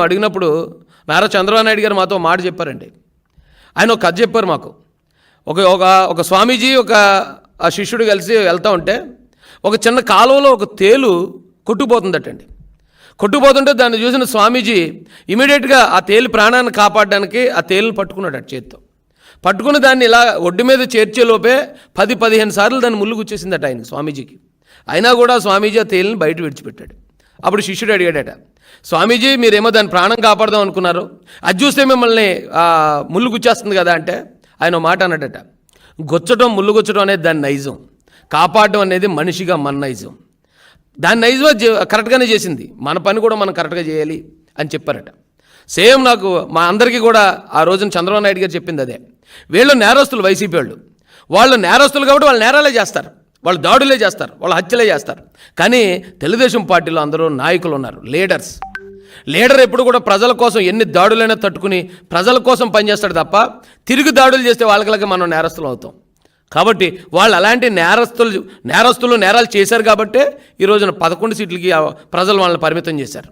అడిగినప్పుడు నారా చంద్రబాబు నాయుడు గారు మాతో మాట చెప్పారండి. ఆయన ఒక కథ చెప్పారు మాకు. ఒక స్వామీజీ ఒక శిష్యుడు కలిసి వెళ్తూ ఉంటే ఒక చిన్న కాలువలో ఒక తేలు కొట్టుకుపోతుందటండి. కొట్టుకుపోతుంటే దాన్ని చూసిన స్వామీజీ ఇమీడియట్గా ఆ తేలు ప్రాణాన్ని కాపాడడానికి ఆ తేలును పట్టుకున్నాడు చేత్తో. పట్టుకుని దాన్ని ఇలా ఒడ్డు మీద చేర్చేలోపే 10-15 సార్లు దాన్ని ముళ్ళు గుచ్చేసిందట ఆయనకి, స్వామీజీకి. అయినా కూడా స్వామీజీ ఆ తేలిని బయట విడిచిపెట్టాడు. అప్పుడు శిష్యుడు అడిగాడట, స్వామీజీ మీరేమో దాన్ని ప్రాణం కాపాడదాం అనుకున్నారు, అది చూస్తే మిమ్మల్ని ముళ్ళు గుచ్చేస్తుంది కదా అంటే ఆయన మాట అన్నాడట, ముళ్ళు గుచ్చడం అనేది దాని నైజం, కాపాడడం అనేది మనిషిగా మన నైజం. దాని నైజం కరెక్ట్గానే చేసింది, మన పని కూడా మనం కరెక్ట్గా చేయాలి అని చెప్పారట. సేమ్ నాకు మా అందరికీ కూడా ఆ రోజున చంద్రబాబు నాయుడు గారు చెప్పింది అదే. వీళ్ళు నేరస్తులు, వైసీపీ వాళ్ళు నేరస్తులు కాబట్టి వాళ్ళు నేరాలే చేస్తారు, వాళ్ళు దాడులే చేస్తారు, వాళ్ళు హత్యలే చేస్తారు. కానీ తెలుగుదేశం పార్టీలో అందరూ నాయకులు ఉన్నారు, లీడర్ ఎప్పుడు కూడా ప్రజల కోసం ఎన్ని దాడులైనా తట్టుకుని ప్రజల కోసం పనిచేస్తాడు తప్ప తిరిగి దాడులు చేస్తే వాళ్ళకి మనం నేరస్తులు అవుతాం. కాబట్టి వాళ్ళు అలాంటి నేరస్తులు నేరాలు చేశారు కాబట్టే ఈ రోజున 11 సీట్లకి ప్రజలు వాళ్ళని పరిమితం చేశారు.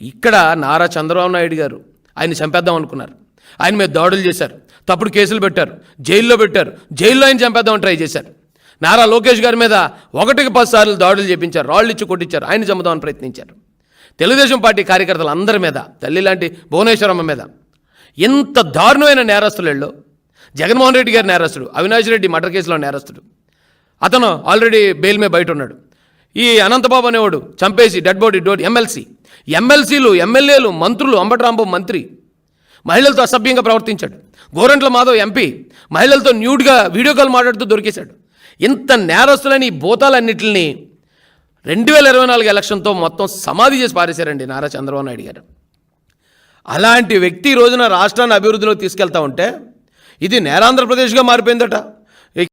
ఇక్కడ నారా చంద్రబాబు నాయుడు గారు ఆయన చంపేద్దాం అనుకున్నారు, ఆయన మీద దాడులు చేశారు, తప్పుడు కేసులు పెట్టారు, జైల్లో ఆయన చంపేద్దామని ట్రై చేశారు. నారా లోకేష్ గారి మీద 1-10 సార్లు దాడులు చేపించారు, రాళ్ళు ఇచ్చి కొట్టించారు, ఆయన చంపుదామని ప్రయత్నించారు. తెలుగుదేశం పార్టీ కార్యకర్తలు అందరి మీద, తల్లి లాంటి భువనేశ్వరమ్మ మీద ఎంత దారుణమైన నేరస్తులు. జగన్మోహన్ రెడ్డి గారి నేరస్తుడు, అవినాష్ రెడ్డి మర్డర్ కేసులో నేరస్తుడు, అతను ఆల్రెడీ బెయిల్ మీద బయట ఉన్నాడు. ఈ అనంతబాబు అనేవాడు చంపేసి డెడ్ బాడీ ఎమ్మెల్సీలు, ఎమ్మెల్యేలు, మంత్రులు, అంబటి రాంబాబు మంత్రి మహిళలతో అసభ్యంగా ప్రవర్తించాడు. గోరంట్ల మాధవ్ ఎంపీ మహిళలతో న్యూడ్గా వీడియో కాల్ మాట్లాడుతూ దొరికేశాడు. ఇంత నేరస్తులని ఈ భూతాలన్నింటినీ 2024 ఎలక్షన్తో మొత్తం సమాధి చేసి పారేశారండి నారా చంద్రబాబు నాయుడు గారు. అలాంటి వ్యక్తి ఈ రోజున రాష్ట్రాన్ని అభివృద్ధిలోకి తీసుకెళ్తా ఉంటే ఇది నేరాంధ్రప్రదేశ్గా మారిపోయిందట.